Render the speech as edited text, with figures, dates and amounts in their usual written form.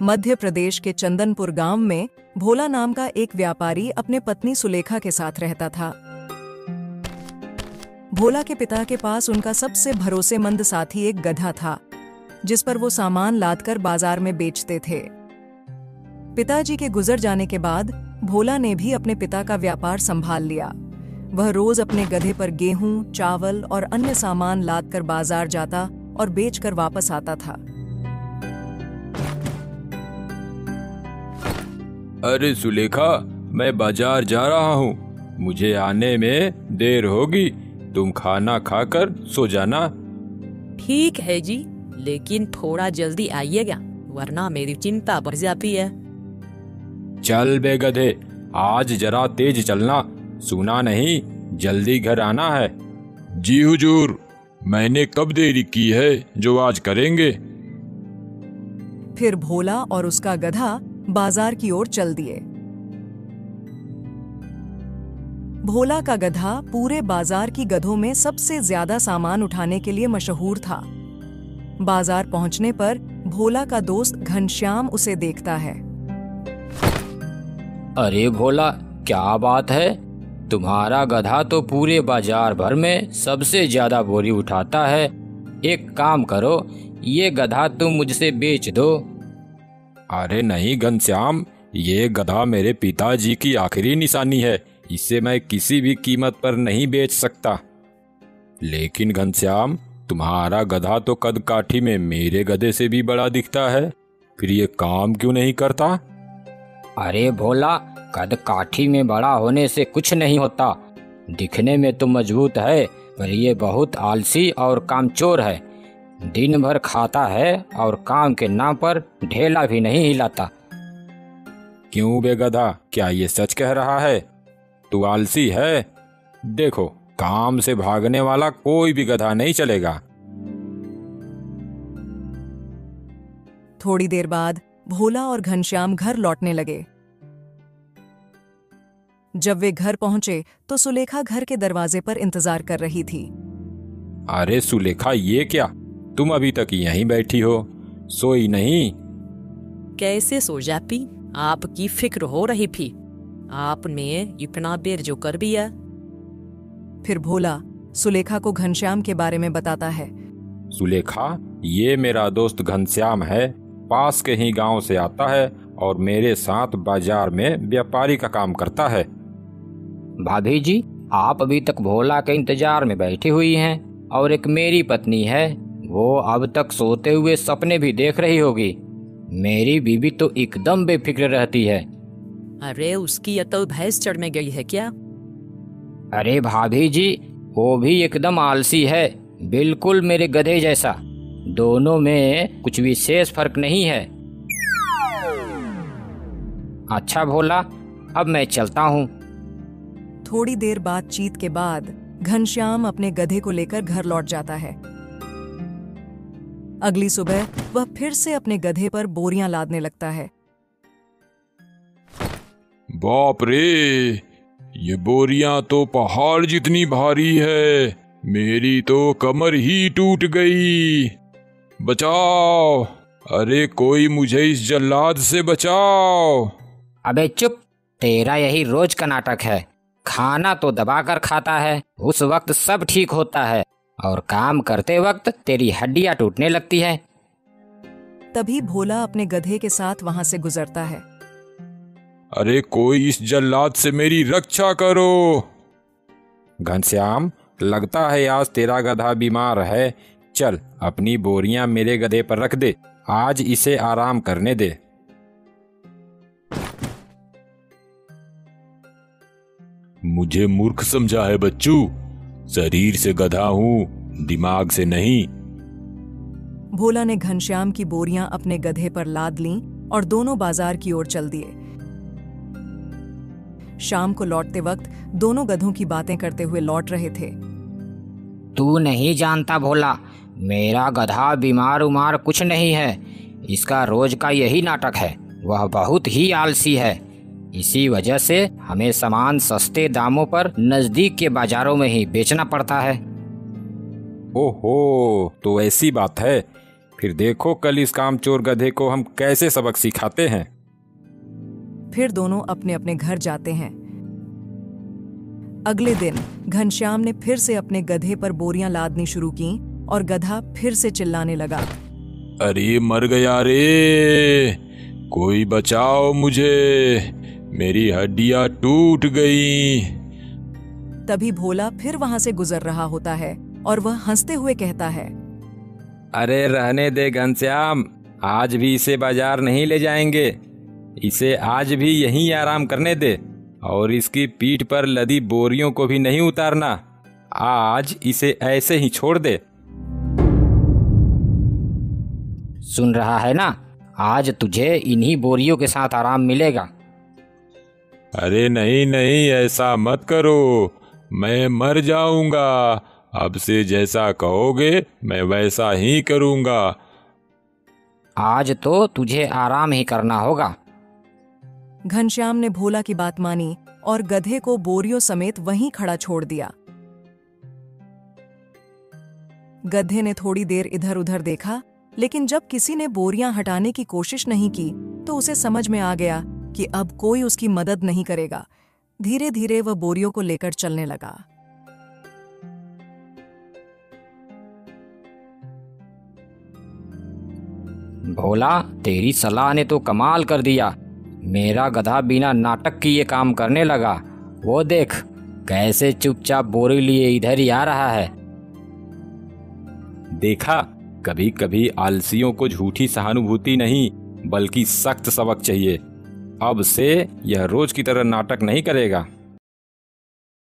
मध्य प्रदेश के चंदनपुर गांव में भोला नाम का एक व्यापारी अपने पत्नी सुलेखा के साथ रहता था। भोला के पिता के पास उनका सबसे भरोसेमंद साथी एक गधा था, जिस पर वो सामान लादकर बाजार में बेचते थे। पिताजी के गुजर जाने के बाद भोला ने भी अपने पिता का व्यापार संभाल लिया। वह रोज अपने गधे पर गेहूं, चावल और अन्य सामान लादकर बाजार जाता और बेचकर वापस आता था। अरे सुलेखा, मैं बाजार जा रहा हूँ, मुझे आने में देर होगी, तुम खाना खाकर सो जाना। ठीक है जी, लेकिन थोड़ा जल्दी आइएगा, वरना मेरी चिंता बढ़ जाती है। चल बे गधे, आज जरा तेज चलना, सुना नहीं जल्दी घर आना है। जी हुजूर, मैंने कब देरी की है जो आज करेंगे। फिर भोला और उसका गधा बाजार की ओर चल दिए। भोला का गधा पूरे बाजार की गधों में सबसे ज्यादा सामान उठाने के लिए मशहूर था। बाजार पहुंचने पर भोला का दोस्त घनश्याम उसे देखता है। अरे भोला, क्या बात है, तुम्हारा गधा तो पूरे बाजार भर में सबसे ज्यादा बोरी उठाता है। एक काम करो, ये गधा तुम मुझसे बेच दो। अरे नहीं घनश्याम, ये गधा मेरे पिताजी की आखिरी निशानी है, इसे मैं किसी भी कीमत पर नहीं बेच सकता। लेकिन घनश्याम, तुम्हारा गधा तो कद काठी में मेरे गधे से भी बड़ा दिखता है, फिर ये काम क्यों नहीं करता। अरे भोला, कद काठी में बड़ा होने से कुछ नहीं होता। दिखने में तो मजबूत है, पर ये बहुत आलसी और कामचोर है। दिन भर खाता है और काम के नाम पर ढेला भी नहीं हिलाता। क्यों बे गधा, क्या ये सच कह रहा है? तू आलसी है? देखो, काम से भागने वाला कोई भी गधा नहीं चलेगा। थोड़ी देर बाद भोला और घनश्याम घर लौटने लगे। जब वे घर पहुंचे तो सुलेखा घर के दरवाजे पर इंतजार कर रही थी। अरे सुलेखा, ये क्या, तुम अभी तक यहीं बैठी हो, सोई नहीं? कैसे सो जाती, आपकी फिक्र हो रही थी, आपने इतना देर जो कर दिया। फिर भोला सुलेखा को घनश्याम के बारे में बताता है। सुलेखा, ये मेरा दोस्त घनश्याम है, पास के ही गांव से आता है और मेरे साथ बाजार में व्यापारी का काम करता है। भाभी जी, आप अभी तक भोला के इंतजार में बैठी हुई हैं, और एक मेरी पत्नी है, वो अब तक सोते हुए सपने भी देख रही होगी। मेरी बीवी तो एकदम बेफिक्र रहती है। अरे उसकी अकल भैंस चढ़ में गई है क्या? अरे भाभी जी, वो भी एकदम आलसी है, बिल्कुल मेरे गधे जैसा। दोनों में कुछ विशेष फर्क नहीं है। अच्छा भोला, अब मैं चलता हूँ। थोड़ी देर बातचीत के बाद घनश्याम अपने गधे को लेकर घर लौट जाता है। अगली सुबह वह फिर से अपने गधे पर बोरियां लादने लगता है। बाप रे, ये बोरियां तो पहाड़ जितनी भारी है, मेरी तो कमर ही टूट गई। बचाओ, अरे कोई मुझे इस जल्लाद से बचाओ। अबे चुप, तेरा यही रोज का नाटक है। खाना तो दबाकर खाता है, उस वक्त सब ठीक होता है, और काम करते वक्त तेरी हड्डियां टूटने लगती है। तभी भोला अपने गधे के साथ वहां से गुजरता है। अरे कोई इस जल्लाद से मेरी रक्षा करो। घनश्याम, लगता है आज तेरा गधा बीमार है, चल अपनी बोरियां मेरे गधे पर रख दे, आज इसे आराम करने दे। मुझे मूर्ख समझा है बच्चू, शरीर से गधा हूं, दिमाग से नहीं। भोला ने घनश्याम की बोरियां अपने गधे पर लाद लीं और दोनों बाजार की ओर चल दिए। शाम को लौटते वक्त दोनों गधों की बातें करते हुए लौट रहे थे। तू नहीं जानता भोला, मेरा गधा बीमार उमार कुछ नहीं है, इसका रोज का यही नाटक है। वह बहुत ही आलसी है, इसी वजह से हमें सामान सस्ते दामों पर नजदीक के बाजारों में ही बेचना पड़ता है। ओहो, तो ऐसी बात है, फिर देखो कल इस कामचोर गधे को हम कैसे सबक सिखाते हैं। फिर दोनों अपने अपने घर जाते हैं। अगले दिन घनश्याम ने फिर से अपने गधे पर बोरियां लादनी शुरू की और गधा फिर से चिल्लाने लगा, अरे मर गया रे, कोई बचाओ मुझे, मेरी हड्डियां टूट गई। तभी भोला फिर वहां से गुजर रहा होता है और वह हंसते हुए कहता है, अरे रहने दे घनश्याम, आज भी इसे बाजार नहीं ले जाएंगे। इसे आज भी यहीं आराम करने दे और इसकी पीठ पर लदी बोरियों को भी नहीं उतारना। आज इसे ऐसे ही छोड़ दे। सुन रहा है ना, आज तुझे इन्हीं बोरियों के साथ आराम मिलेगा। अरे नहीं नहीं, ऐसा मत करो, मैं मर जाऊंगा। अब से जैसा कहोगे मैं वैसा ही करूंगा। आज तो तुझे आराम ही करना होगा। घनश्याम ने भोला की बात मानी और गधे को बोरियों समेत वहीं खड़ा छोड़ दिया। गधे ने थोड़ी देर इधर उधर देखा, लेकिन जब किसी ने बोरियां हटाने की कोशिश नहीं की तो उसे समझ में आ गया कि अब कोई उसकी मदद नहीं करेगा। धीरे धीरे वह बोरियों को लेकर चलने लगा। भोला, तेरी सलाह ने तो कमाल कर दिया। मेरा गधा बिना नाटक की ये काम करने लगा। वो देख कैसे चुपचाप बोरी लिए इधर ही आ रहा है। देखा, कभी कभी आलसियों को झूठी सहानुभूति नहीं बल्कि सख्त सबक चाहिए। अब से यह रोज की तरह नाटक नहीं करेगा।